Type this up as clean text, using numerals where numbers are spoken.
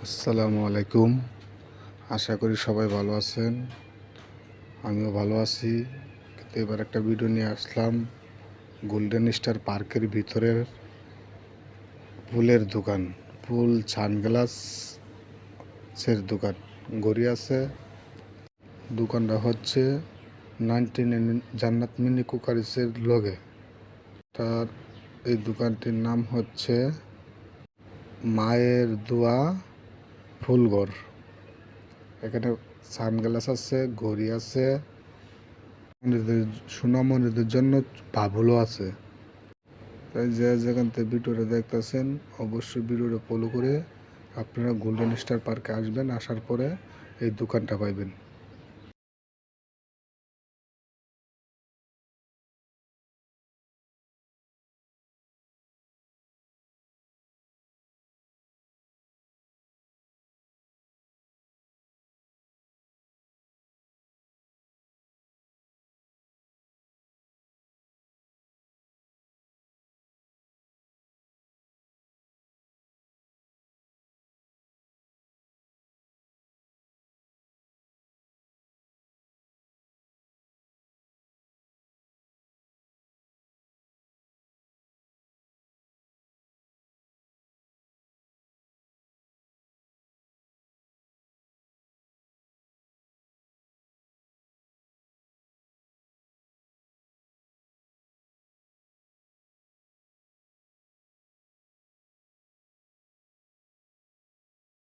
আসসালামু আলাইকুম। আশা করি সবাই ভালো আছেন। আমিও ভালো আছি। কিন্তু এবার একটা ভিডিও নিয়ে আসলাম গোল্ডেন স্টার পার্কের ভিতরের ফুলের দোকান, ফুল সানগ্লাসের দোকান। ঘড়ি আছে। দোকানটা হচ্ছে 99 জান্নাত মিনি কুকারিসের লগে। তার এই দোকানটির নাম হচ্ছে মায়ের দোয়া ফুলঘর। এখানে সানগ্লাস আছে, ঘড়ি আছে, সোনামণিদের জন্য বাবুলও আছে। তাই যেখান থেকে ভিডিওটা দেখতেছেন অবশ্যই ভিডিওটা ফলো করে আপনারা গোল্ডেন স্টার পার্কে আসবেন। আসার পরে এই দোকানটা পাইবেন।